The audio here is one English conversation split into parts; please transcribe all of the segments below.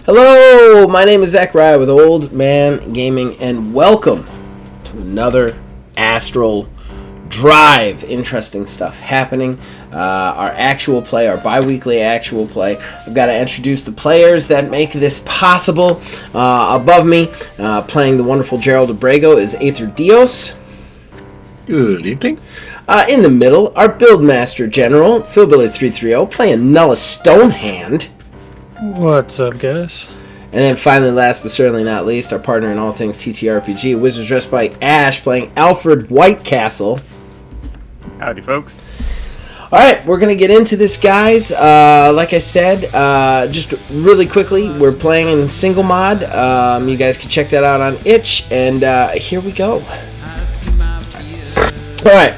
Hello, my name is Zachariah with Old Man Gaming, and welcome to another Astral Drive. Interesting stuff happening. Our actual play, our bi-weekly actual play. I've got to introduce the players that make this possible. Above me, playing the wonderful Gerald Abrego, is Aether Dios. Good evening. In the middle, our Buildmaster General, Philbilly330, playing Nullis Stonehand. What's up, guys? And then finally, last but certainly not least, our partner in all things TTRPG, Wizards Respite Ash, playing Alfred Whitecastle. Howdy, folks. Alright, we're going to get into this, guys. Like I said, just really quickly, we're playing in single mod. You guys can check that out on itch, and here we go. Alright.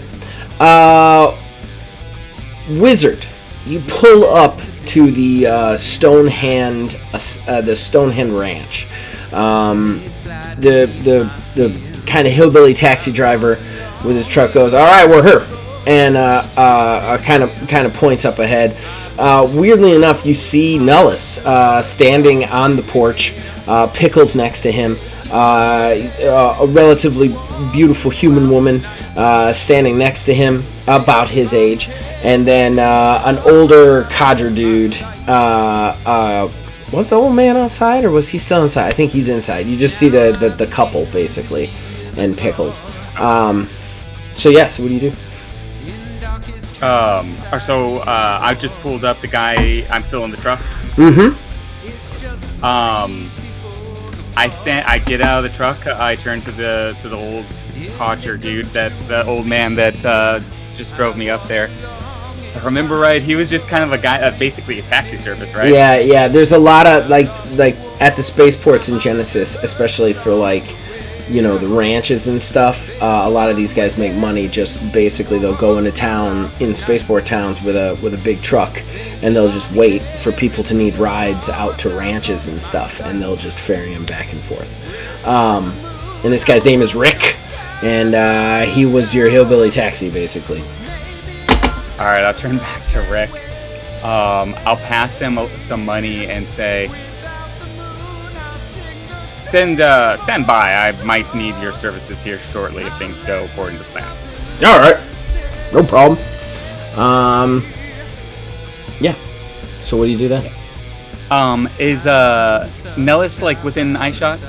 Wizard, you pull up to the Stonehand Ranch. The kind of hillbilly taxi driver with his truck goes, "All right, we're here," and kind of points up ahead. Weirdly enough, you see Nullis standing on the porch, Pickles next to him, a relatively beautiful human woman standing next to him, about his age, and then an older codger dude. Was the old man outside, or was he still inside? I think he's inside. You just see the couple, basically, and Pickles. So what do you do? I just pulled up the guy. I'm still in the truck. Mm-hmm. I get out of the truck. I turn to the old codger dude, the old man that just drove me up there. If I remember right, he was just kind of a guy, basically a taxi service, right? Yeah. There's a lot of like at the spaceports in Genesis, especially for the ranches and stuff. A lot of these guys make money. Just basically, they'll go into town in spaceport towns with a big truck, and they'll just wait for people to need rides out to ranches and stuff, and they'll just ferry them back and forth. And this guy's name is Rick, and he was your hillbilly taxi, basically. All right, I'll turn back to Rick. I'll pass him some money and say, Stand by. I might need your services here shortly if things go according to plan. All right, no problem. Yeah. So what do you do then? Is Nellis within eyeshot?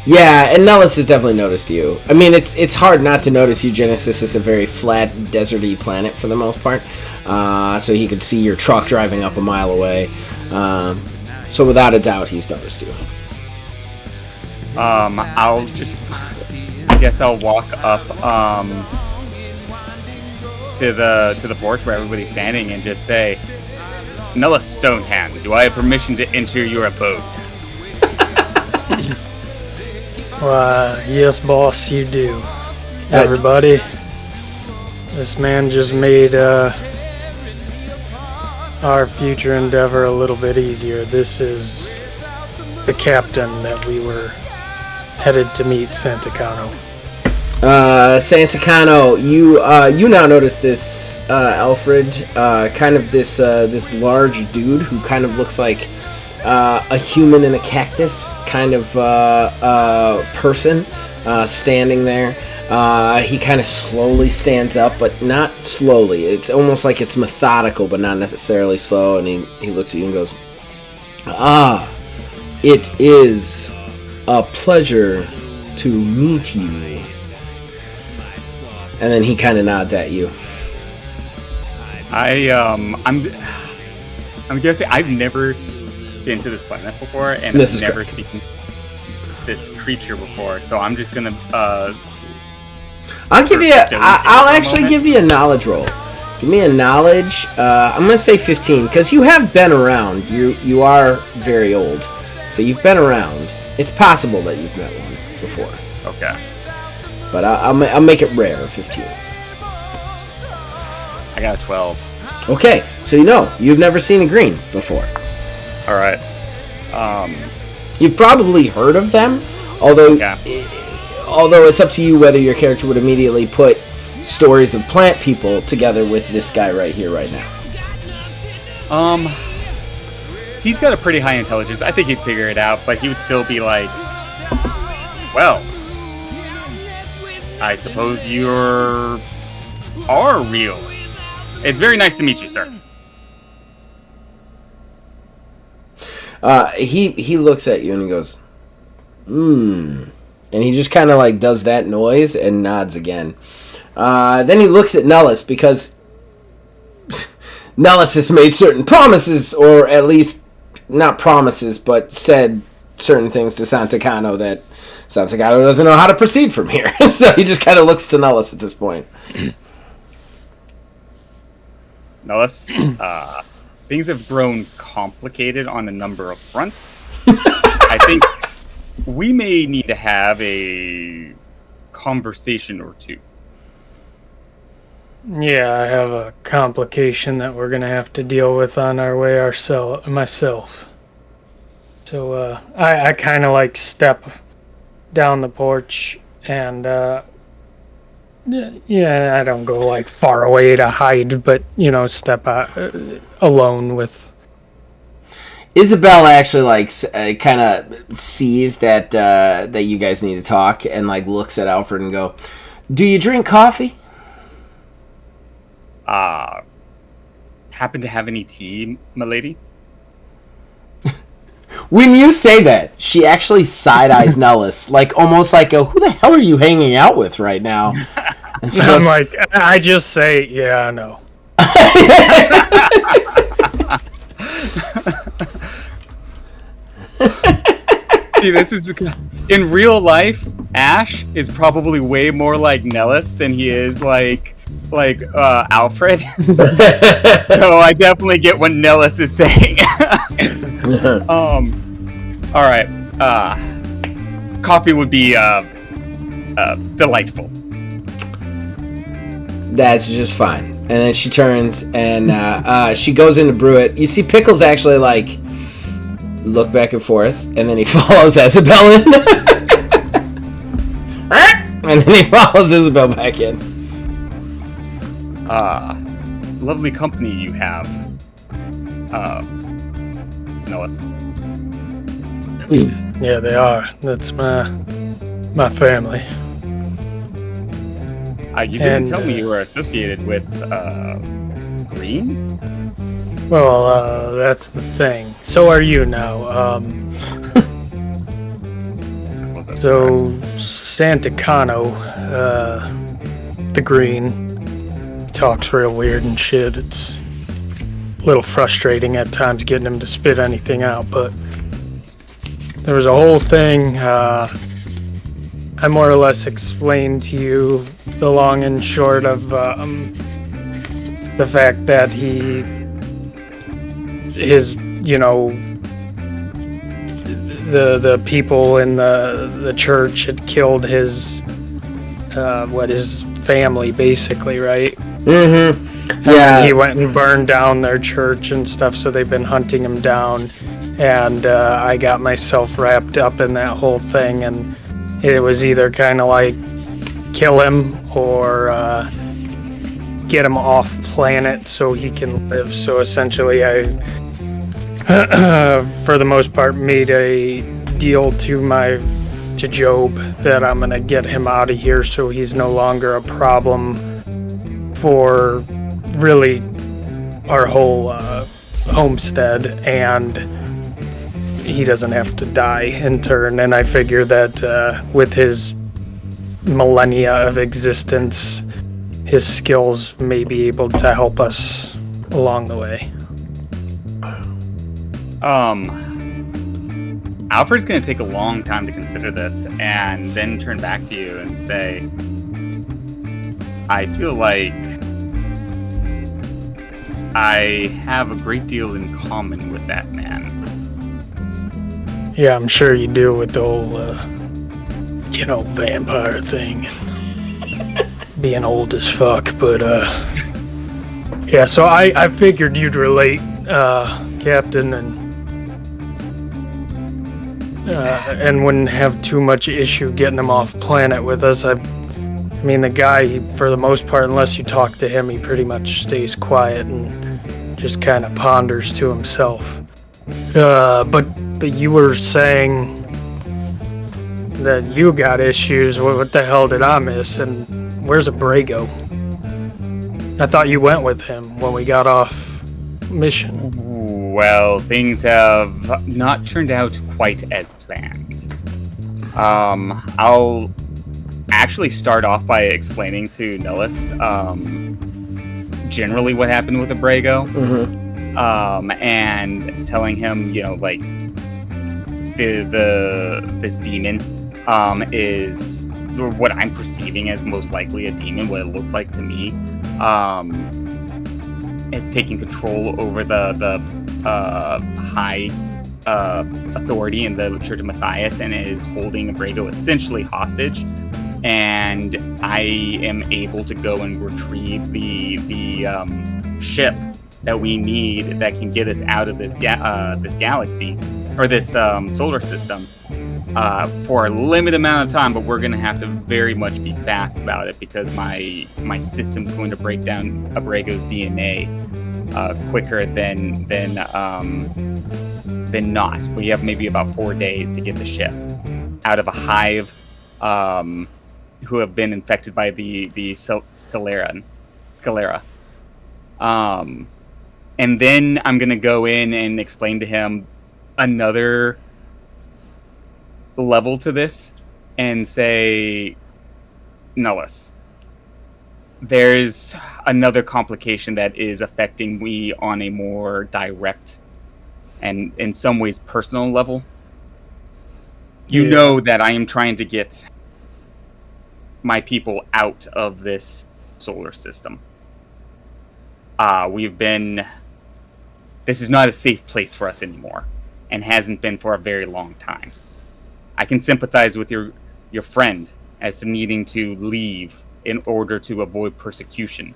Yeah, and Nellis has definitely noticed you. I mean, it's hard not to notice you. Genesis is a very flat, deserty planet for the most part, so he could see your truck driving up a mile away. So without a doubt, he's noticed you. I guess I'll walk up to the porch where everybody's standing and just say, "Nullis Stonehand, do I have permission to enter your abode?" Yes, boss, you do. Everybody, this man just made our future endeavor a little bit easier. This is the captain that we were headed to meet, Santacano. Santacano, you now notice this Alfred, kind of this large dude who kind of looks like a human in a cactus kind of person standing there. He kind of slowly stands up, but not slowly. It's almost like it's methodical, but not necessarily slow. And he looks at you and goes, "Ah, it is a pleasure to meet you." And then he kind of nods at you. I'm guessing I've never been to this planet before, and I've never seen this creature before. So I'm just gonna. I'll actually give you a knowledge roll. Give me a knowledge. I'm gonna say 15 because you have been around. You are very old, so you've been around. It's possible that you've met one before. Okay. But I'll make it rare, 15. I got a 12. Okay, so you've never seen a green before. All right. You've probably heard of them, although it's up to you whether your character would immediately put stories of plant people together with this guy right here, right now. he's got a pretty high intelligence. I think he'd figure it out, but he would still be like, well, I suppose are real. It's very nice to meet you, sir. He looks at you and he goes, and he just kind of like does that noise and nods again. Then he looks at Nullis because Nullis has made certain promises, or at least not promises, but said certain things to Santacano that Santacano doesn't know how to proceed from here. So he just kind of looks to Nullis at this point. Nullis, things have grown complicated on a number of fronts. I think we may need to have a conversation or two. Yeah, I have a complication that we're gonna have to deal with on our way myself. So I kind of like step down the porch and yeah, I don't go like far away to hide, but step out alone with. Isabel actually like kind of sees that that you guys need to talk and like looks at Alfred and go, "Do you drink coffee?" Happen to have any tea, milady? When you say that, she actually side-eyes Nullis, like almost like who the hell are you hanging out with right now? And she goes, I'm like, I just say, yeah, I know. See, this is in real life. Ash is probably way more like Nellis than he is like Alfred. So I definitely get what Nellis is saying. All right. Coffee would be delightful. That's just fine. And then she turns and she goes in to brew it. You see Pickles actually like look back and forth, and then he follows Isabel in. And then he follows Isabel back in. Lovely company you have, Nellis. Yeah, they are. That's my family. You didn't tell me you were associated with Green? Well, that's the thing. So are you now. So Santacano, the Green, talks real weird and shit. It's a little frustrating at times getting him to spit anything out, but there was a whole thing. I more or less explained to you the long and short of the fact that the people in the church had killed his family, basically, right? Mm-hmm. Yeah. He went and burned down their church and stuff, so they've been hunting him down. And I got myself wrapped up in that whole thing, and it was either kind of like kill him or get him off planet so he can live. So essentially I, for the most part, made a deal to Job that I'm gonna get him out of here so he's no longer a problem for really our whole homestead, and he doesn't have to die in turn. And I figure that with his millennia of existence, his skills may be able to help us along the way. Alfred's gonna take a long time to consider this and then turn back to you and say, I feel like I have a great deal in common with that man. Yeah, I'm sure you do with the whole, vampire thing. Being old as fuck, but, yeah, so I figured you'd relate, Captain, and wouldn't have too much issue getting him off planet with us. I mean, the guy, for the most part, unless you talk to him, he pretty much stays quiet and just kind of ponders to himself. But you were saying that you got issues. What the hell did I miss? And where's Abrego? I thought you went with him when we got off mission. Well, things have not turned out quite as planned. I'll actually start off by explaining to Nullis generally what happened with Abrego. And telling him, like this demon is what I'm perceiving as most likely a demon, what it looks like to me. It's taking control over the high authority in the Church of Matthias and is holding Abrego essentially hostage. And I am able to go and retrieve the ship that we need that can get us out of this galaxy or this solar system for a limited amount of time. But we're going to have to very much be fast about it because my system's going to break down Abrego's DNA quicker than not. We have maybe about 4 days to get the ship out of a hive who have been infected by the Scalera. And then I'm going to go in and explain to him another level to this and say, Nullis, there's another complication that is affecting me on a more direct and in some ways personal level. You know that I am trying to get my people out of this solar system. This is not a safe place for us anymore, and hasn't been for a very long time. I can sympathize with your friend as to needing to leave in order to avoid persecution.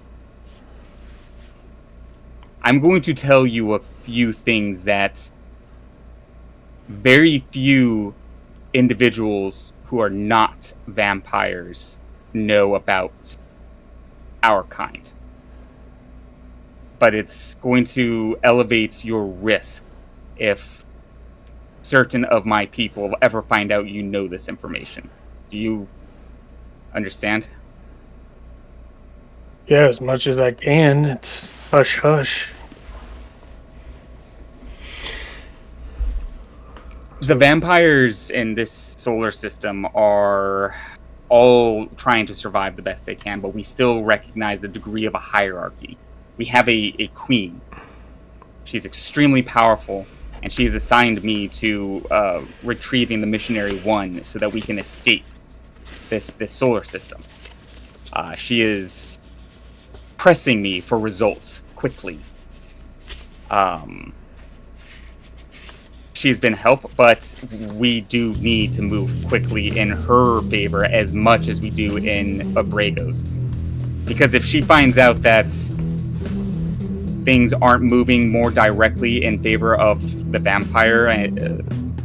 I'm going to tell you a few things that very few individuals who are not vampires know about our kind. But it's going to elevate your risk if certain of my people ever find out you know this information. Do you understand? Yeah, as much as I can. It's hush hush. The vampires in this solar system are all trying to survive the best they can, but we still recognize a degree of a hierarchy. We have a queen. She's extremely powerful, and she's assigned me to retrieving the Missionary One so that we can escape this solar system. She is pressing me for results quickly. She's been help, but we do need to move quickly in her favor as much as we do in Abrego's. Because if she finds out that things aren't moving more directly in favor of the vampire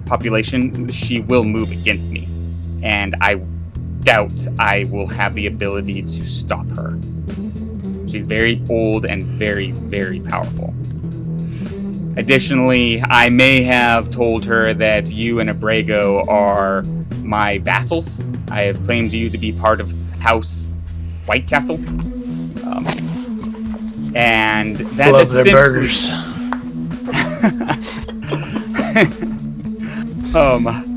population, she will move against me. And I doubt I will have the ability to stop her. She's very old and very, very powerful. Additionally, I may have told her that you and Abrego are my vassals. I have claimed you to be part of House White Castle. And that love is their burgers.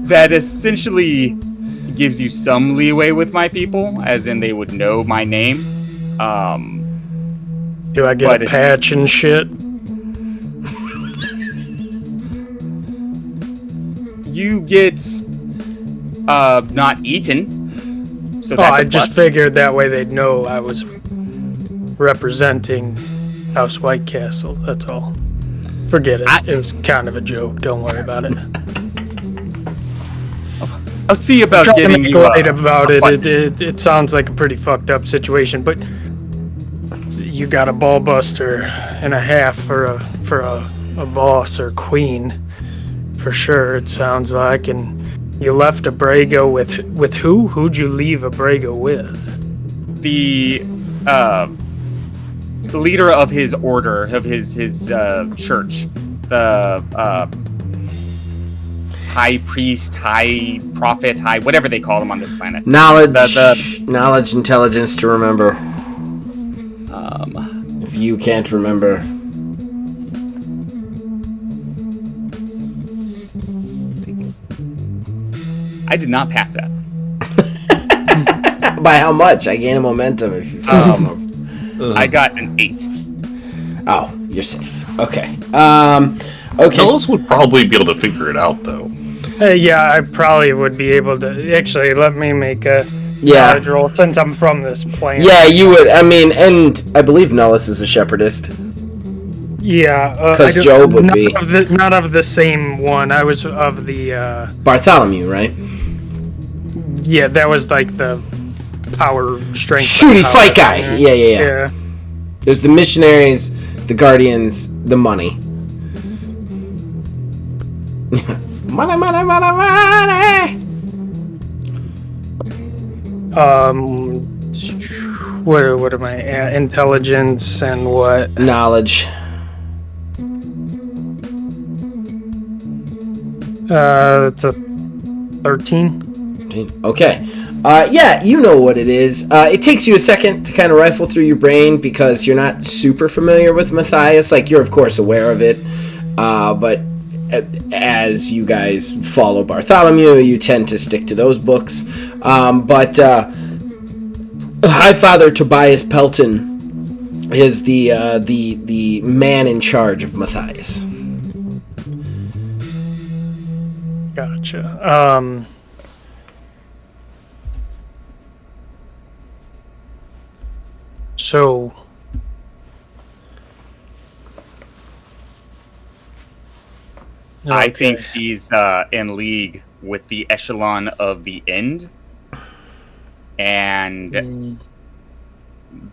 That essentially gives you some leeway with my people, as in they would know my name. Do I get a patch and shit? You get not eaten. So that's I a just plus. figured that way they'd know I was representing House White Castle. That's all. Forget it. It was kind of a joke. Don't worry about it. I'll see about Trying to getting make you light about it. what? It sounds like a pretty fucked up situation, but you got a ball buster and a half for a boss or queen, for sure. It sounds like, and you left Abrego with who? Who'd you leave Abrego with? The leader of his order, of his church, the high priest, high prophet, high whatever they call them on this planet. Knowledge, intelligence to remember. If you can't remember. I did not pass that. By how much? I gain a momentum if you I got an 8. Oh, you're safe. Okay. Okay. Nullis would probably be able to figure it out, though. Yeah, I probably would be able to. Actually, let me make a knowledge roll since I'm from this planet. Yeah, you would. I mean, and I believe Nullis is a shepherdess. Yeah. Because Job would be. Not of the same one. I was of the... Bartholomew, right? Yeah, that was like the power, strength... Shooty power fight guy! Yeah. Yeah. There's the missionaries, the guardians, the money. Money! What am I at? Intelligence and what? Knowledge. It's a 13. Okay. Yeah, you know what it is. It takes you a second to kind of rifle through your brain because you're not super familiar with Matthias. Like, you're, of course, aware of it. But as you guys follow Bartholomew, you tend to stick to those books. But High Father Tobias Pelton is the man in charge of Matthias. Gotcha. So... I think he's in league with the echelon of the end, and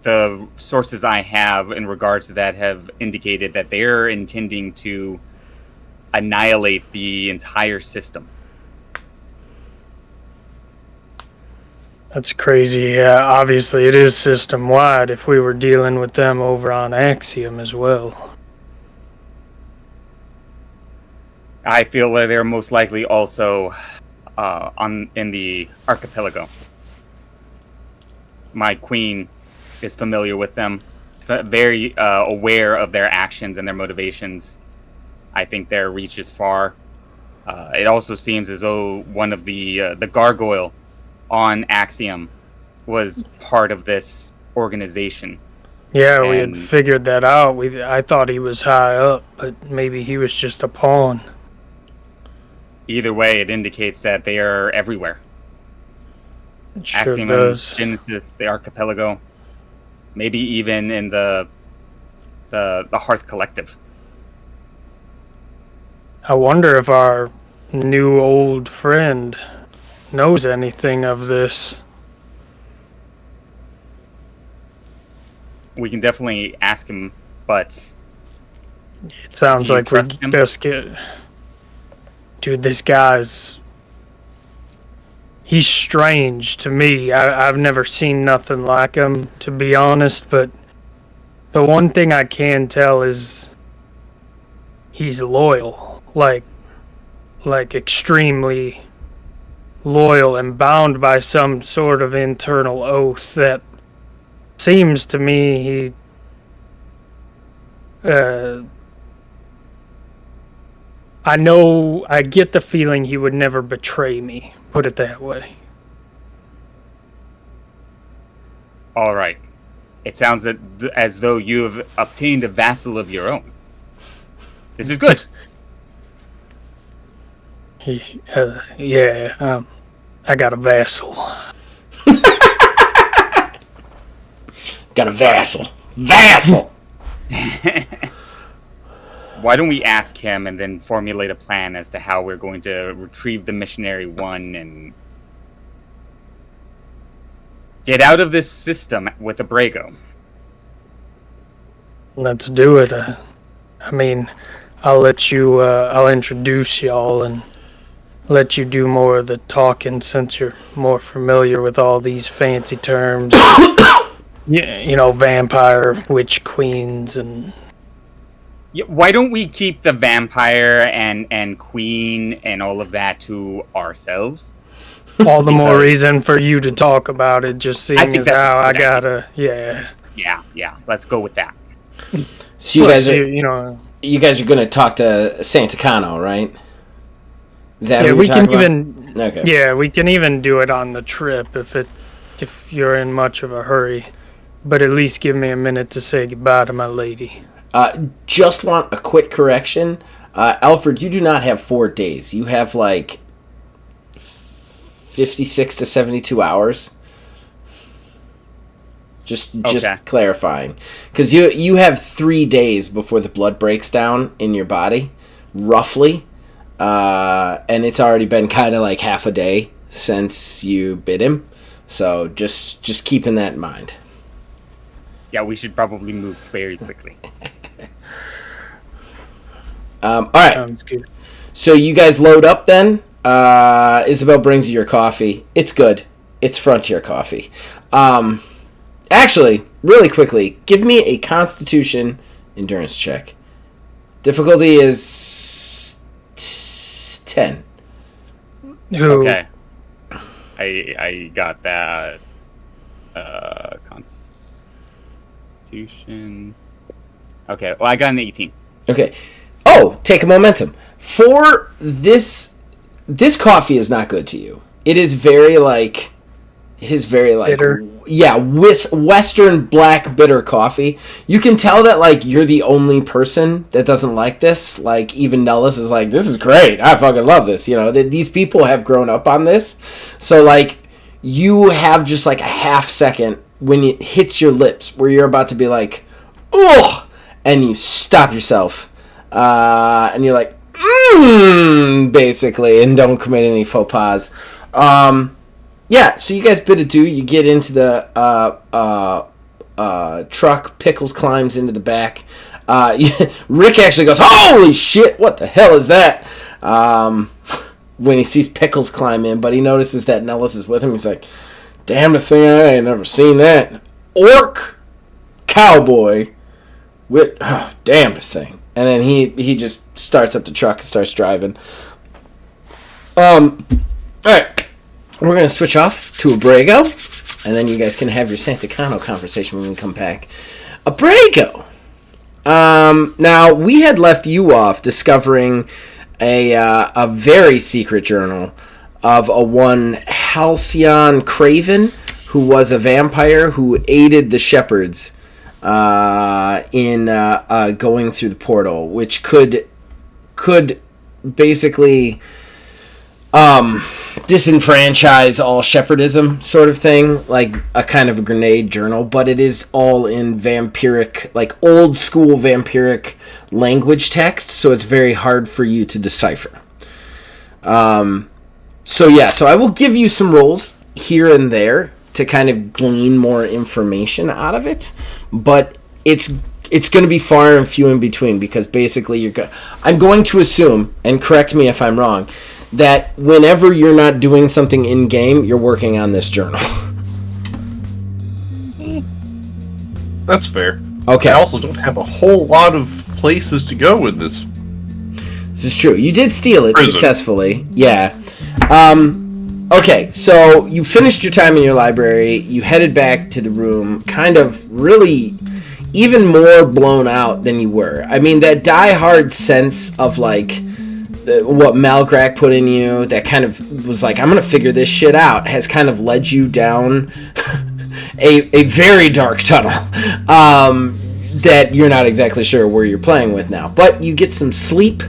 the sources I have in regards to that have indicated that they're intending to annihilate the entire system. That's crazy. Yeah, obviously it is system-wide if we were dealing with them over on Axiom as well. I feel that they're most likely also in the archipelago. My queen is familiar with them, very aware of their actions and their motivations. I think their reach is far. It also seems as though one of the gargoyle on Axiom was part of this organization. Yeah, we had figured that out. I thought he was high up, but maybe he was just a pawn. Either way, it indicates that they are everywhere. It sure Axiom, does. Genesis, the archipelago, maybe even in the Hearth Collective. I wonder if our new old friend knows anything of this. We can definitely ask him, but It sounds do you like we trust him? just get... Dude, this guy's... He's strange to me. I've never seen nothing like him, to be honest, but the one thing I can tell is he's loyal. Like extremely loyal and bound by some sort of internal oath that seems to me I get the feeling he would never betray me, put it that way. all right. It sounds that as though you have obtained a vassal of your own. This is good. Yeah, I got a vassal. Got a vassal. Vassal! Why don't we ask him and then formulate a plan as to how we're going to retrieve the missionary one and get out of this system with Abrego. Let's do it. I mean, I'll let you, I'll introduce y'all and let you do more of the talking since you're more familiar with all these fancy terms. You know, vampire, witch queens, and Yeah, why don't we keep the vampire and queen and all of that to ourselves? All the more Because- reason for you to talk about it, just seeing think as that's a how I good idea. gotta, yeah. Yeah. Let's go with that. So you Plus, guys are you know, you guys are gonna talk to Santacano, right? Is that yeah, who we you're can talking even, about? Okay. yeah, we can even do it on the trip if you're in much of a hurry. But at least give me a minute to say goodbye to my lady. Just want a quick correction. Alfred, you do not have 4 days. You have like 56 to 72 hours. Just Okay. clarifying. Because you have 3 days before the blood breaks down in your body, roughly. And it's already been kind of like half a day since you bit him. So just keeping that in mind. Yeah, we should probably move very quickly. All right. Sounds good. So you guys load up then. Isabel brings you your coffee. It's good. It's Frontier coffee. Actually, really quickly, give me a Constitution endurance check. Difficulty is 10. Who? Okay. I got that. Constitution. Okay, well, I got an 18. Okay. Oh, take a momentum. For this coffee is not good to you. It is very like Bitter. yeah, Western black bitter coffee. You can tell that like you're the only person that doesn't like this. Like even Nullis is like, this is great. I fucking love this. You know, these people have grown up on this. So like you have just like a half second when it hits your lips where you're about to be like, ugh, and you stop yourself. And you're like, basically, and don't commit any faux pas. Yeah, so you guys bid adieu. You get into the truck. Pickles climbs into the back. Rick actually goes, holy shit, what the hell is that? When he sees Pickles climb in, but he notices that Nellis is with him. He's like, damnest thing, I ain't never seen that. Orc cowboy with, damnest thing. And then he just starts up the truck and starts driving. Alright. We're going to switch off to Abrego. And then you guys can have your Santacano conversation when we come back. Abrego! Now, we had left you off discovering a very secret journal of a one Halcyon Craven, who was a vampire who aided the shepherds in going through the portal, which could basically disenfranchise all shepherdism sort of thing, like a kind of a grenade journal, but it is all in vampiric, like old school vampiric language text, so it's very hard for you to decipher. So I will give you some rolls here and there to kind of glean more information out of it, but it's going to be far and few in between, because basically I'm going to assume, and correct me if I'm wrong, that whenever you're not doing something in game, you're working on this journal. That's fair. Okay. I also don't have a whole lot of places to go with this. This is true. You did steal it Prison. successfully. Yeah. Okay, so you finished your time in your library. You headed back to the room, kind of really even more blown out than you were. I mean, that die-hard sense of, like, what Malgrack put in you, that kind of was like, I'm going to figure this shit out, has kind of led you down a very dark tunnel that you're not exactly sure where you're playing with now. But you get some sleep,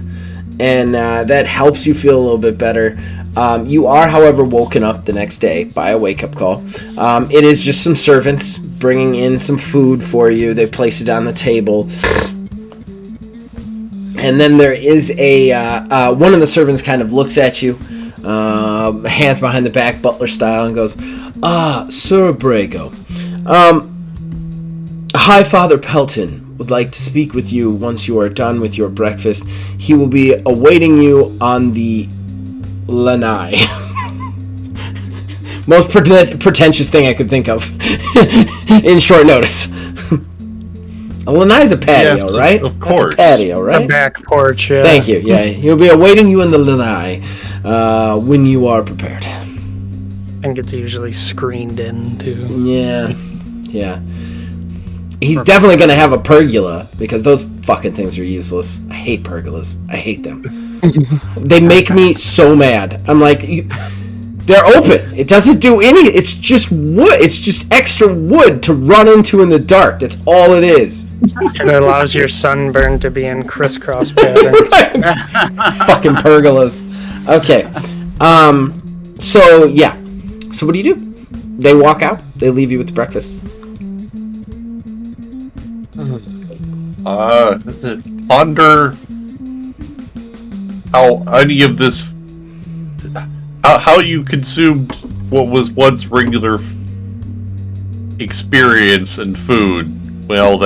and that helps you feel a little bit better. You are, however, woken up the next day by a wake-up call. It is just some servants bringing in some food for you. They place it on the table. And then there is one of the servants kind of looks at you, hands behind the back, butler style, and goes, Sir Abrego, High Father Pelton would like to speak with you once you are done with your breakfast. He will be awaiting you on the lanai. Most pretentious thing I could think of in short notice. A lanai's a patio, Yes, right? of That's course. a patio, It's right? a back porch, yeah. Thank you. Yeah, he'll be awaiting you in the lanai when you are prepared. I think it's usually screened in, too. Yeah. He's definitely going to have a pergola, because those fucking things are useless. I hate pergolas. I hate them. They make me so mad. I'm like, they're open. It doesn't do any. It's just wood. It's just extra wood to run into in the dark. That's all it is. It allows your sunburn to be in crisscross pattern. Fucking pergolas. Okay. So, yeah. So what do? They walk out. They leave you with the breakfast. Ponder how any of this, how you consumed what was once regular experience and food. Well,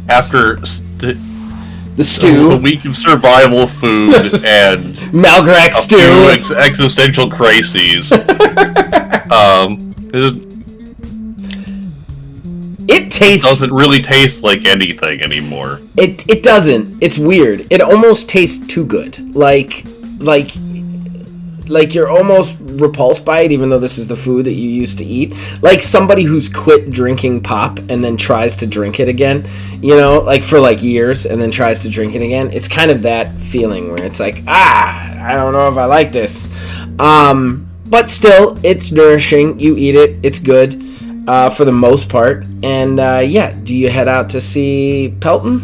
after The stew. a week of survival food and Malgrax stew. few existential crises. It tastes. Doesn't really taste like anything anymore. It doesn't. It's weird. It almost tastes too good. Like you're almost repulsed by it, even though this is the food that you used to eat. Like somebody who's quit drinking pop and then tries to drink it again, you know, like for like years, and then tries to drink it again. It's kind of that feeling where it's like, I don't know if I like this. But still, it's nourishing. You eat it. It's good for the most part. And yeah, do you head out to see Pelton?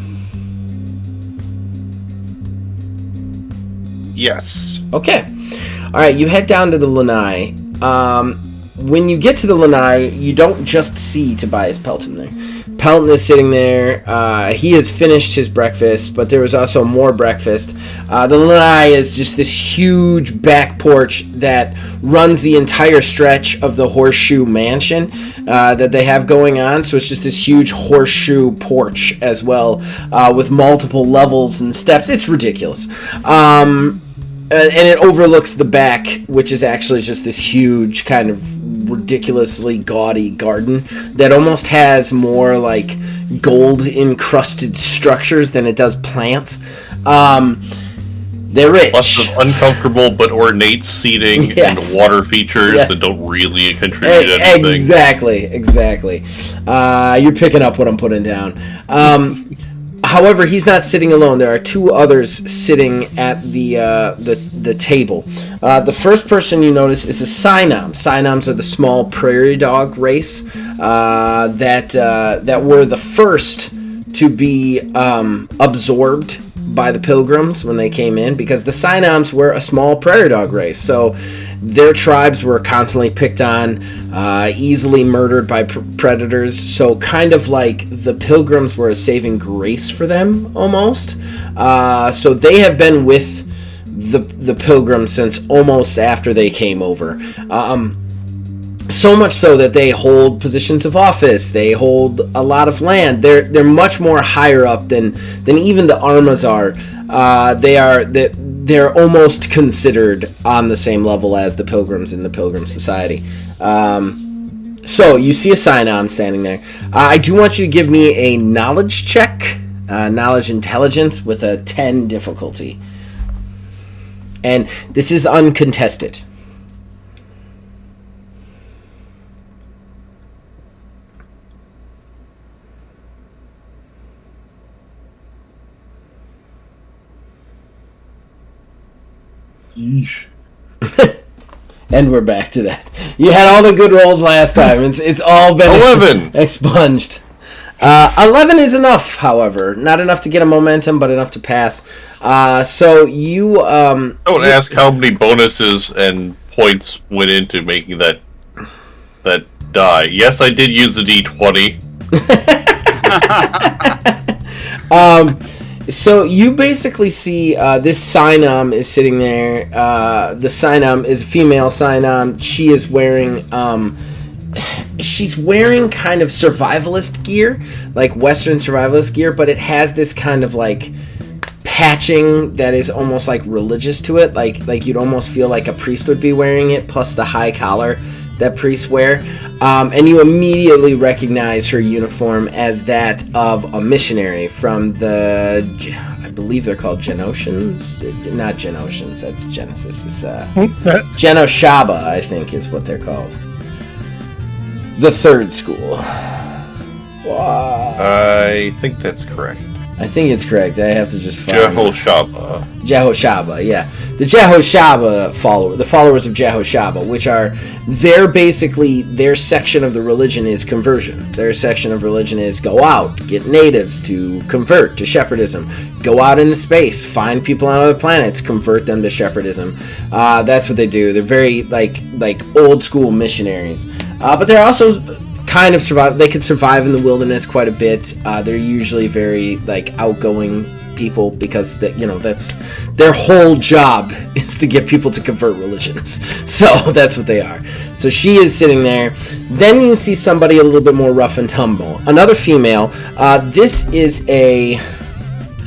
Yes. Okay. All right, you head down to the lanai. When you get to the lanai, you don't just see Tobias Pelton there. Pelton is sitting there. He has finished his breakfast, but there was also more breakfast. The lanai is just this huge back porch that runs the entire stretch of the horseshoe mansion that they have going on. So it's just this huge horseshoe porch as well, with multiple levels and steps. It's ridiculous. And it overlooks the back, which is actually just this huge kind of ridiculously gaudy garden that almost has more like gold encrusted structures than it does plants. They're rich. Lots of uncomfortable but ornate seating Yes. and water features that don't really contribute anything. Exactly. You're picking up what I'm putting down. However, he's not sitting alone. There are two others sitting at the table. The first person you notice is a Synom. Synoms are the small prairie dog race that were the first to be absorbed by the Pilgrims when they came in, because the Synoms were a small prairie dog race. So their tribes were constantly picked on, easily murdered by predators. So kind of like the Pilgrims were a saving grace for them, almost. So they have been with the Pilgrims since almost after they came over. So much so that they hold positions of office. They hold a lot of land. They're much more higher up than even the Armas are. They're almost considered on the same level as the Pilgrims in the Pilgrim Society. So you see a Synom standing there. I do want you to give me a knowledge check, knowledge intelligence with a 10 difficulty, and this is uncontested. Yeesh. And we're back to that. You had all the good rolls last time. It's all been 11. expunged. 11 is enough, however. Not enough to get a momentum, but enough to pass. So you... Don't ask how many bonuses and points went into making that die. Yes, I did use the D20. So you basically see this Synom is sitting there. The Synom is a female Synom. She is wearing she's wearing kind of survivalist gear, like Western survivalist gear, but it has this kind of like patching that is almost like religious to it. Like you'd almost feel like a priest would be wearing it, plus the high collar that priests wear, and you immediately recognize her uniform as that of a missionary from the, I believe they're called Genosians. Not Genosians, that's Genesis. It's Genoshaba, I think, is what they're called. The third school. Wow. I think that's correct. I think it's correct. I have to just find Jehoshaba, yeah. The Jehoshaba the followers of Jehoshaba, which are, their section of the religion is conversion. Their section of religion is go out, get natives to convert to shepherdism. Go out into space, find people on other planets, convert them to shepherdism. That's what they do. They're very, like old school missionaries. But they're also kind of they can survive in the wilderness quite a bit. They're usually very outgoing people because that's their whole job is to get people to convert religions. So that's what they are. So she is sitting there. Then you see somebody a little bit more rough and tumble. Another female. This is I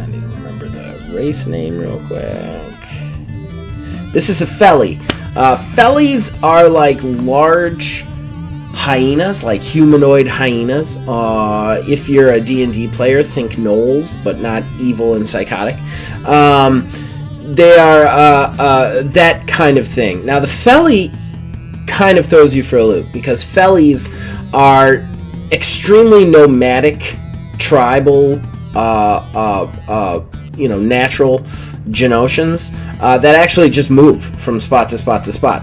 need to remember the race name real quick. This is a Feli. Felis are like large hyenas, like humanoid hyenas. If you're a D&D player, think gnolls, but not evil and psychotic. They are that kind of thing. Now, the Feli kind of throws you for a loop, because Felis are extremely nomadic, tribal, natural Genosians that actually just move from spot to spot to spot.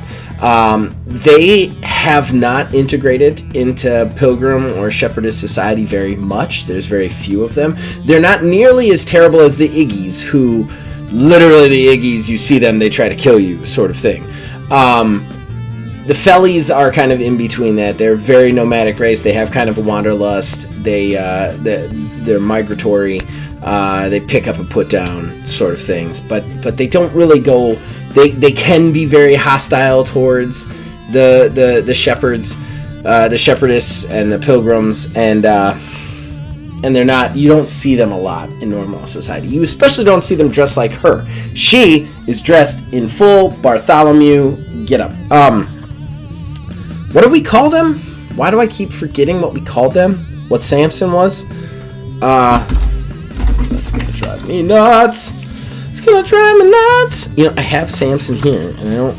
They have not integrated into Pilgrim or Shepherdess society very much. There's very few of them. They're not nearly as terrible as the Iggies, who, literally the Iggies, you see them, they try to kill you, sort of thing. The Felis are kind of in between that. They're a very nomadic race. They have kind of a wanderlust. They're migratory. They pick up and put down sort of things. But they don't really go... They can be very hostile towards the shepherds, the shepherdess and the pilgrims, and they're not. You don't see them a lot in normal society. You especially don't see them dressed like her. She is dressed in full Bartholomew getup. What do we call them? Why do I keep forgetting what we called them? What Samson was? That's gonna drive me nuts. It's gonna drive me nuts. I have Samson here, and I don't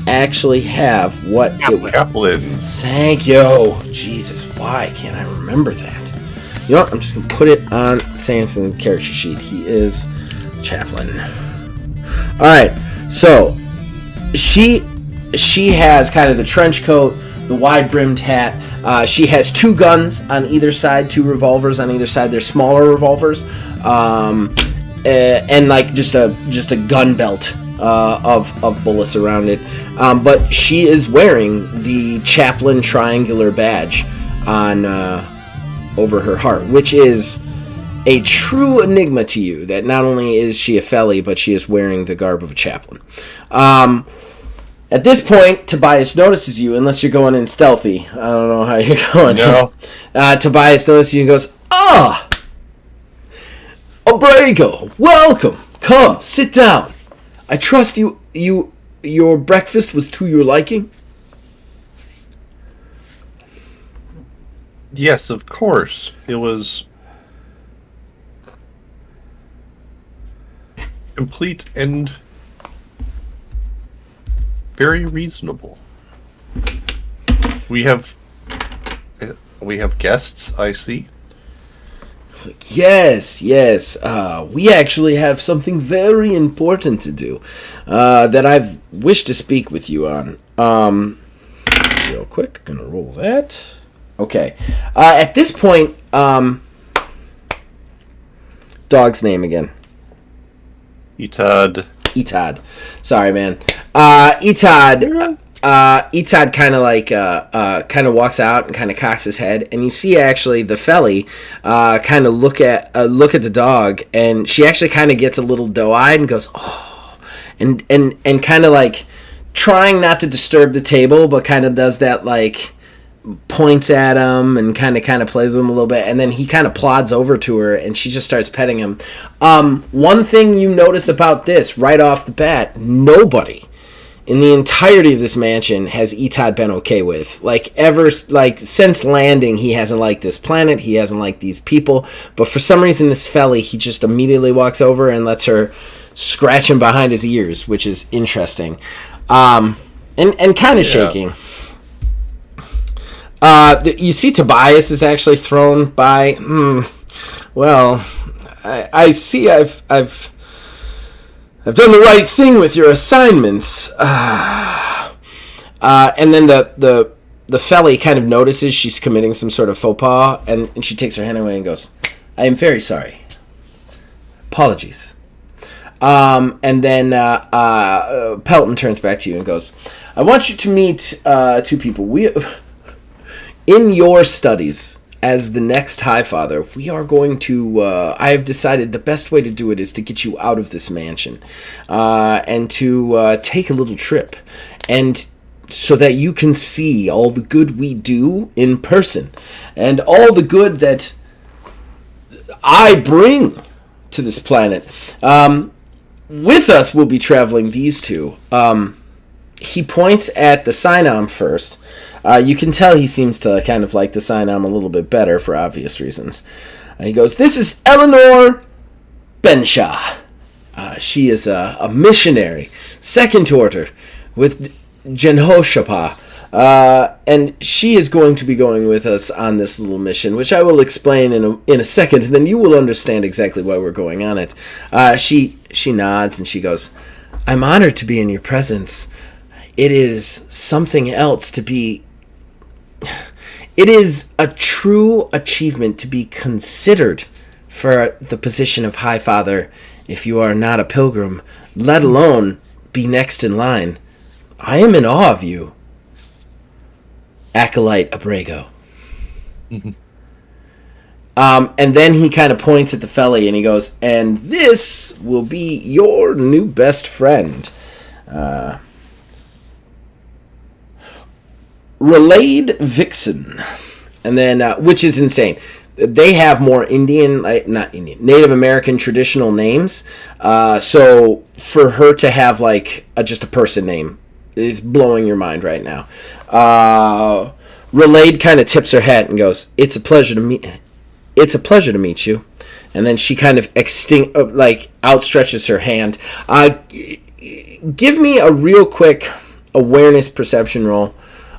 actually have what it was. Chaplains. Thank you. Jesus, why can't I remember that? You know what? I'm just gonna put it on Samson's character sheet. He is chaplain. All right. So she has kind of the trench coat, the wide-brimmed hat. She has 2 guns on either side, 2 revolvers on either side. They're smaller revolvers. And like just a gun belt of bullets around it, but she is wearing the chaplain triangular badge on over her heart, which is a true enigma to you. That not only is she a Feli, but she is wearing the garb of a chaplain. At this point, Tobias notices you, unless you're going in stealthy. I don't know how you're going. No. Tobias notices you and goes, Abrego, welcome. Come, sit down. I trust your breakfast was to your liking? Yes, of course. It was complete and very reasonable. We have guests, I see. It's like, yes. We actually have something very important to do that I've wished to speak with you on. Real quick, gonna roll that. Okay. At this point, dog's name again. Etad. Sorry, man. Etad kind of walks out and kind of cocks his head, and you see actually the Feli kind of look at the dog, and she actually kind of gets a little doe-eyed and goes, oh, and kind of like trying not to disturb the table, but kind of does that, like points at him and kind of plays with him a little bit, and then he kind of plods over to her and she just starts petting him. One thing you notice about this right off the bat, nobody in the entirety of this mansion has Etod been okay with. Since landing, he hasn't liked this planet, he hasn't liked these people, but for some reason this felly, he just immediately walks over and lets her scratch him behind his ears, which is interesting. And kind of shaking. You see Tobias is actually thrown by, well, I see I've done the right thing with your assignments. And then the felly kind of notices she's committing some sort of faux pas, and she takes her hand away and goes, I am very sorry. Apologies. And then Pelton turns back to you and goes, I want you to meet two people. In your studies as the next High Father, we are going to, I have decided the best way to do it is to get you out of this mansion and to take a little trip, and so that you can see all the good we do in person and all the good that I bring to this planet. With us will be traveling these two. He points at the Sinom first. You can tell he seems to kind of like the Sinom a little bit better for obvious reasons. He goes, this is Eleanor Benshaw. She is a missionary, second order, with Jehoshaphat. And she is going to be going with us on this little mission, which I will explain in a second, and then you will understand exactly why we're going on it. She nods and she goes, I'm honored to be in your presence. It is something else to be... It is a true achievement to be considered for the position of High Father if you are not a pilgrim, let alone be next in line. I am in awe of you, Acolyte Abrego. And then he kind of points at the felly and he goes, and this will be your new best friend. Relayed Vixen. And then, which is insane. They have more Native American traditional names. So for her to have just a person name is blowing your mind right now. Relayed kind of tips her hat and goes, It's a pleasure to meet you. And then she kind of outstretches her hand. Give me a real quick awareness perception roll.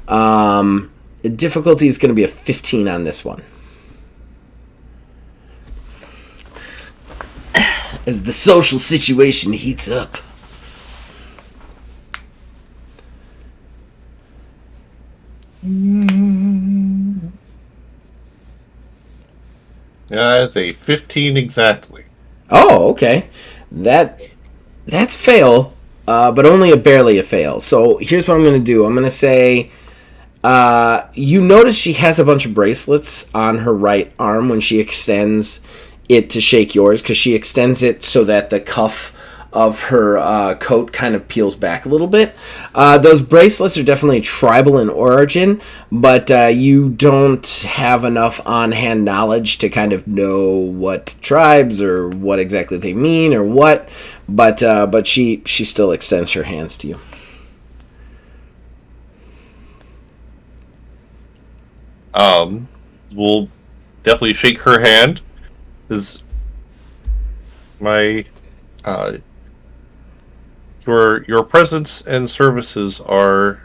The difficulty is going to be a 15 on this one. As the social situation heats up. Yeah, it's a 15 exactly. Oh, okay. That's fail, but only barely a fail. So here's what I'm going to do. I'm going to say, you notice she has a bunch of bracelets on her right arm when she extends it to shake yours, because she extends it so that the cuff of her coat kind of peels back a little bit. Those bracelets are definitely tribal in origin, but you don't have enough on-hand knowledge to kind of know what tribes or what exactly they mean or what. But she still extends her hands to you. We'll definitely shake her hand. Is my your presence and services are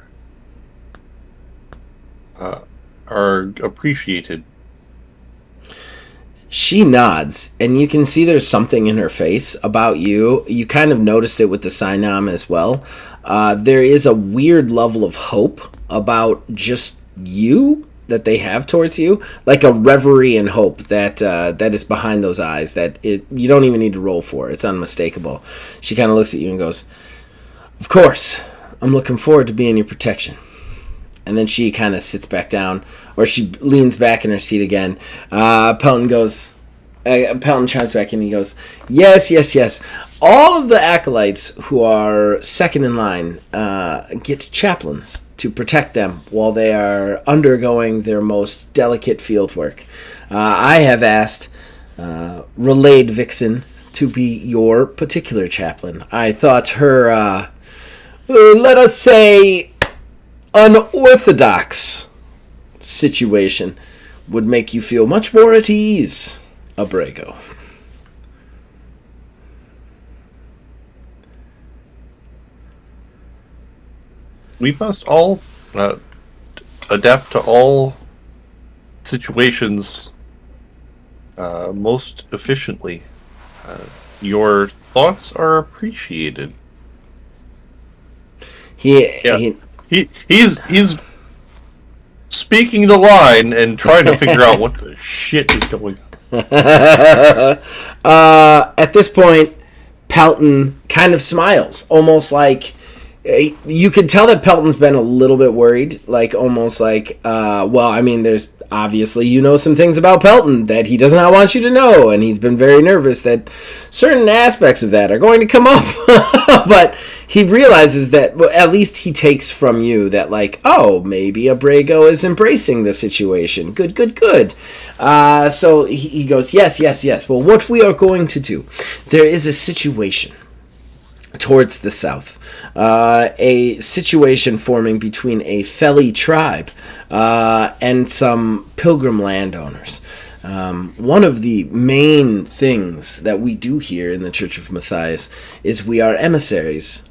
appreciated. She nods, and you can see there's something in her face about you. You kind of noticed it with the Sinom as well. There is a weird level of hope about just you that they have towards you, like a reverie and hope that is behind those eyes that you don't even need to roll for. It's unmistakable. She kind of looks at you and goes, of course, I'm looking forward to being your protection. And then she kind of sits back down, or she leans back in her seat again. Pelton chimes back in and he goes, yes. All of the acolytes who are second in line get chaplains to protect them while they are undergoing their most delicate field work. I have asked Relayed Vixen to be your particular chaplain. I thought her let us say, unorthodox situation would make you feel much more at ease, Abrego. We must all adapt to all situations most efficiently. Your thoughts are appreciated. He's speaking the line and trying to figure out what the shit is going on. At this point, Pelton kind of smiles, almost like you could tell that Pelton's been a little bit worried, like almost like, there's obviously, some things about Pelton that he does not want you to know, and he's been very nervous that certain aspects of that are going to come up. But he realizes that, well, at least he takes from you that, like, oh, maybe Abrego is embracing the situation. Good. So he goes, yes. Well, what we are going to do, there is a situation towards the south. A situation forming between a Feli tribe and some pilgrim landowners. One of the main things that we do here in the Church of Matthias is we are emissaries.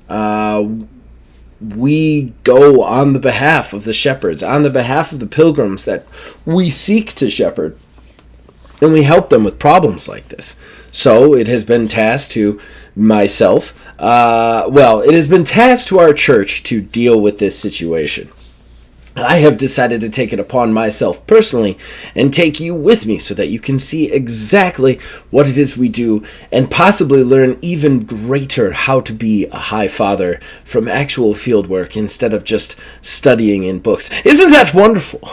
We go on the behalf of the shepherds, on the behalf of the pilgrims that we seek to shepherd, and we help them with problems like this. So it has been tasked to myself, it has been tasked to our church to deal with this situation. I have decided to take it upon myself personally and take you with me so that you can see exactly what it is we do and possibly learn even greater how to be a high father from actual field work instead of just studying in books. Isn't that wonderful?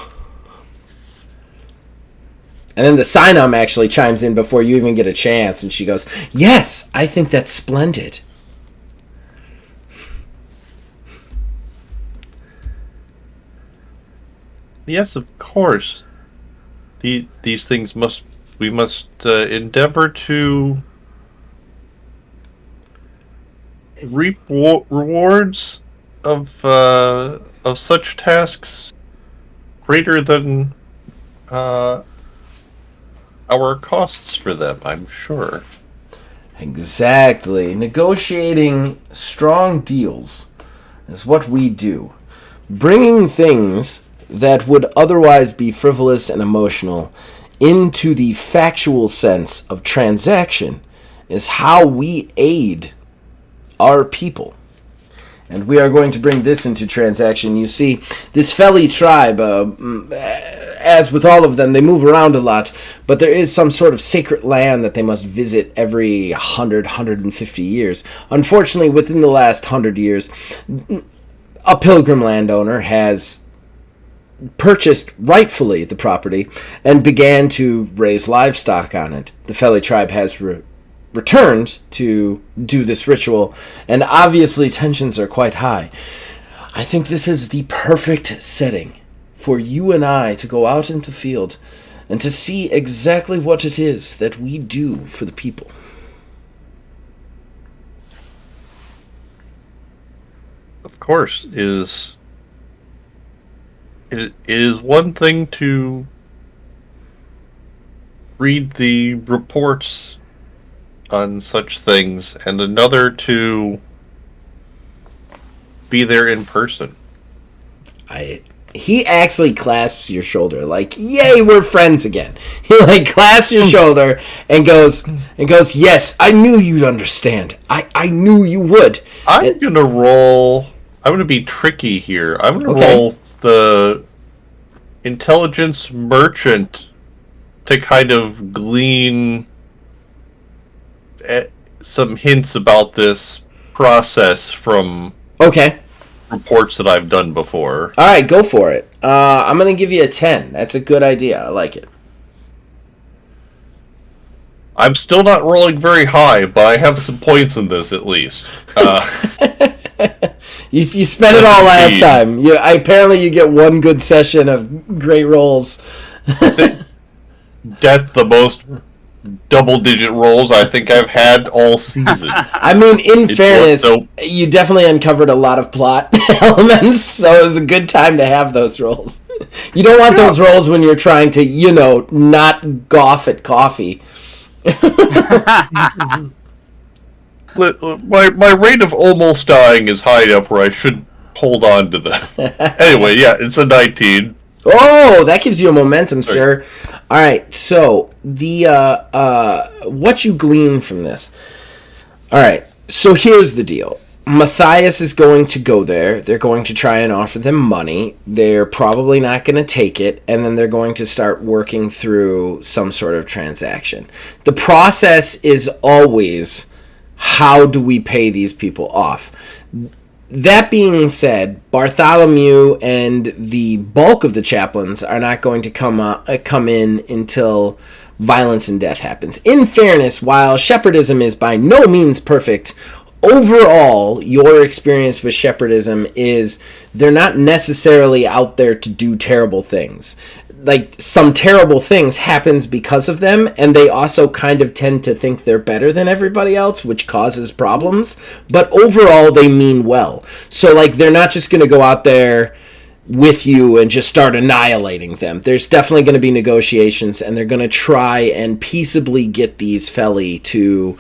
And then the Synum actually chimes in before you even get a chance, and she goes, yes, I think that's splendid. Yes, of course. These things we must endeavor to reap rewards of such tasks greater than our costs for them, I'm sure. Exactly. Negotiating strong deals is what we do. Bringing things that would otherwise be frivolous and emotional into the factual sense of transaction is how we aid our people. And we are going to bring this into transaction. You see, this Feli tribe, as with all of them, they move around a lot, but there is some sort of sacred land that they must visit every 150 years. Unfortunately, within the last 100 years, a pilgrim landowner has purchased rightfully the property and began to raise livestock on it. The Feli tribe has returned to do this ritual, and obviously tensions are quite high. I think this is the perfect setting for you and I to go out into the field and to see exactly what it is that we do for the people. Of course, it is one thing to read the reports on such things, and another to be there in person. He actually clasps your shoulder, like, yay, we're friends again. He clasps your shoulder and goes, yes, I knew you'd understand. I knew you would. I'm gonna be tricky here. I'm gonna roll the intelligence merchant to kind of glean some hints about this process from reports that I've done before. All right, go for it. I'm going to give you a 10. That's a good idea. I like it. I'm still not rolling very high, but I have some points in this at least. You spent it all last time. Apparently you get one good session of great rolls. That's the most double-digit rolls I think I've had all season. I mean, in fairness, you definitely uncovered a lot of plot elements, so it was a good time to have those rolls. You don't want those rolls when you're trying to, not goff at coffee. My rate of almost dying is high enough where I should hold on to that. Anyway, yeah, it's a 19. Oh, that gives you a momentum, sir. All right, so the what you glean from this. All right, so here's the deal. Matthias is going to go there. They're going to try and offer them money. They're probably not going to take it, and then they're going to start working through some sort of transaction. The process is always, how do we pay these people off? That being said, Bartholomew and the bulk of the chaplains are not going to come in until violence and death happens. In fairness, while shepherdism is by no means perfect, overall, your experience with shepherdism is they're not necessarily out there to do terrible things. Like, some terrible things happens because of them, and they also kind of tend to think they're better than everybody else, which causes problems. But overall, they mean well. So, they're not just going to go out there with you and just start annihilating them. There's definitely going to be negotiations, and they're going to try and peaceably get these Feli to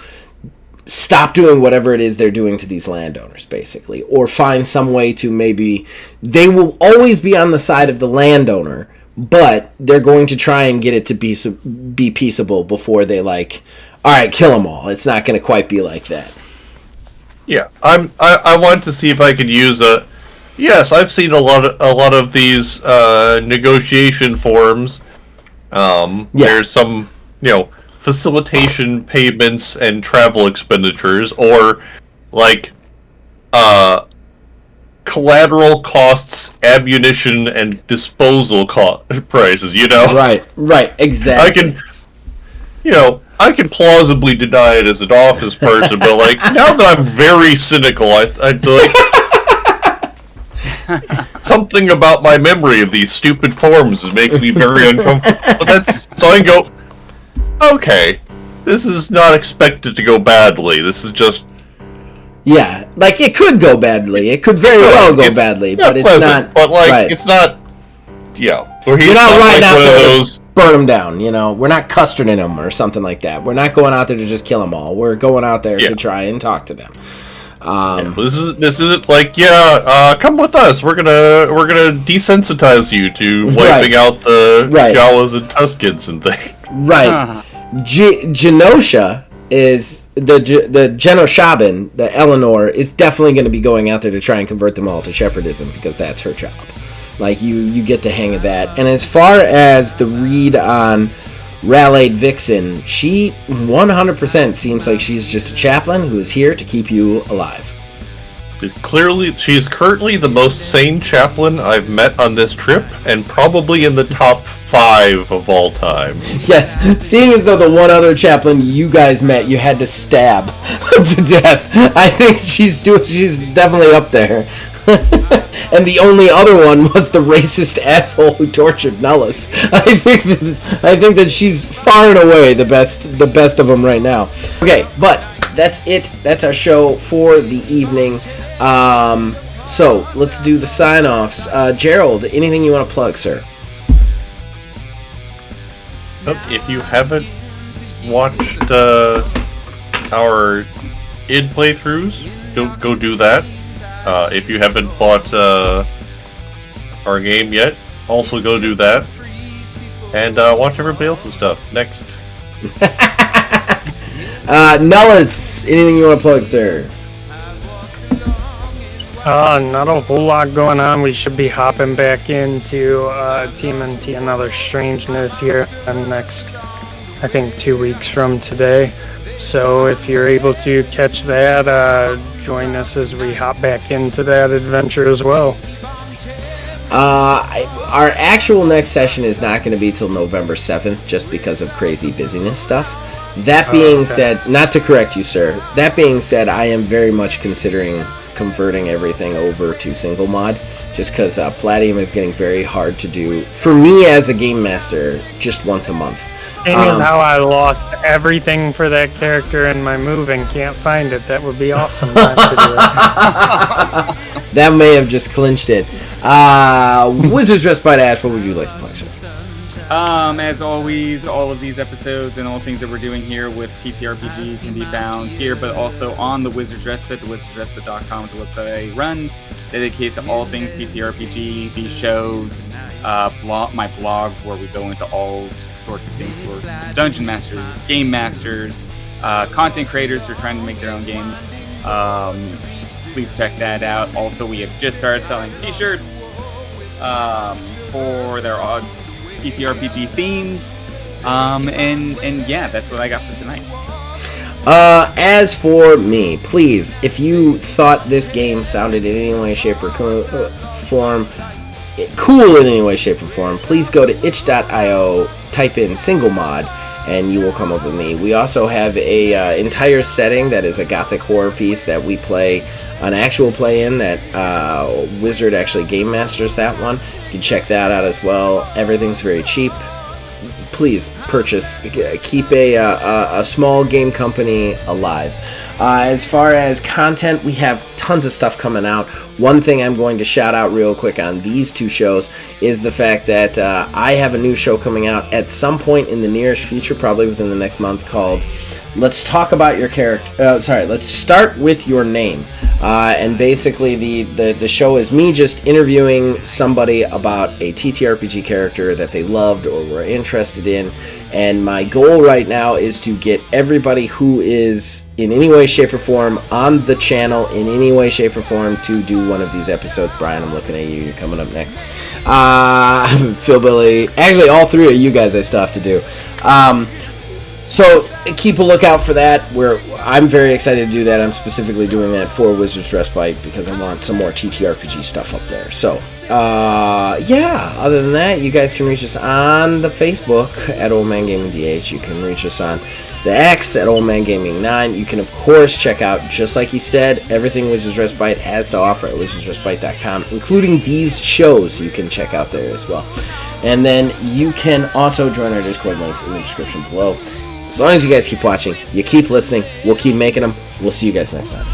stop doing whatever it is they're doing to these landowners, basically. Or find some way to maybe... They will always be on the side of the landowner, but they're going to try and get it to be peaceable before they all right, kill them all. It's not going to quite be like that. Yeah, I want to see if I could use a. Yes, I've seen a lot of these negotiation forums. There's some facilitation payments and travel expenditures, or collateral costs, ammunition, and disposal prices, Right, exactly. I can plausibly deny it as an office person, but, now that I'm very cynical, I'd something about my memory of these stupid forms is making me very uncomfortable. So I can go, okay, this is not expected to go badly, this is just... Yeah, it could go badly. It could very well go badly, but it's not. But it's not. Yeah, you're not riding out there to burn them down. We're not custarding them or something like that. We're not going out there to just kill them all. We're going out there to try and talk to them. This isn't come with us. We're gonna desensitize you to wiping out the Jawas and Tuscans and things. Right, Genosha is the Genoshaban, the Eleanor, is definitely going to be going out there to try and convert them all to shepherdism, because that's her job. You get the hang of that. And as far as the read on Rallied Vixen, she 100% seems like she's just a chaplain who is here to keep you alive. She's currently the most sane chaplain I've met on this trip, and probably in the top 5 of all time. Yes, seeing as though the one other chaplain you guys met you had to stab to death, I think she's definitely up there. And the only other one was the racist asshole who tortured Nullis. I think that she's far and away the best of them right now. Okay, but that's it. That's our show for the evening. So let's do the sign-offs. Gerald, anything you want to plug, sir? If you haven't watched our id playthroughs, go do that. If you haven't bought our game yet, also go do that. And watch everybody else's stuff. Next. Nullis, anything you want to plug, sir? Not a whole lot going on. We should be hopping back into TMNT Another Strangeness here in the next, I think, 2 weeks from today. So if you're able to catch that, join us as we hop back into that adventure as well. Our actual next session is not going to be till November 7th, just because of crazy busyness stuff. That being said, not to correct you, sir, that being said, I am very much considering converting everything over to single mod, just because Palladium is getting very hard to do for me as a game master just once a month. Seeing as how I lost everything for that character in my move and can't find it, that would be awesome time to do it. That may have just clinched it. Wizards Respite Ash, what would you like to play, sir? As always, all of these episodes and all things that we're doing here with TTRPG can be found here, but also on the Wizards Respite. The wizardsrespite.com is the website I run, dedicated to all things TTRPG, these shows, my blog where we go into all sorts of things for dungeon masters, game masters, content creators who are trying to make their own games. Please check that out. Also, we have just started selling t-shirts for their TTRPG themes, and yeah, that's what I got for tonight. As for me, please, if you thought this game sounded in any way, shape, or form cool in any way, shape, or form, please go to itch.io, type in single mod, and you will come up with me. We also have a entire setting that is a gothic horror piece that we play an actual play-in that Wizard actually game masters that one. You can check that out as well. Everything's very cheap. Please purchase. Keep a small game company alive. As far as content, we have tons of stuff coming out. One thing I'm going to shout out real quick on these two shows is the fact that I have a new show coming out at some point in the nearest future, probably within the next month, called Let's Talk About Your Character. Let's Start With Your Name. And basically the show is me just interviewing somebody about a TTRPG character that they loved or were interested in. And my goal right now is to get everybody who is in any way, shape, or form on the channel in any way, shape, or form to do one of these episodes. Brian, I'm looking at you. You're coming up next. Phil, Billy. Actually, all three of you guys I still have to do. So keep a lookout for that. I'm very excited to do that. I'm specifically doing that for Wizards Respite because I want some more TTRPG stuff up there. So, yeah, other than that, you guys can reach us on the Facebook at Old Man Gaming DH. You can reach us on the X at Old Man Gaming 9. You can, of course, check out, just like he said, everything Wizards Respite has to offer at wizardsrespite.com, including these shows you can check out there as well. And then you can also join our Discord, links in the description below. As long as you guys keep watching, you keep listening, we'll keep making them. We'll see you guys next time.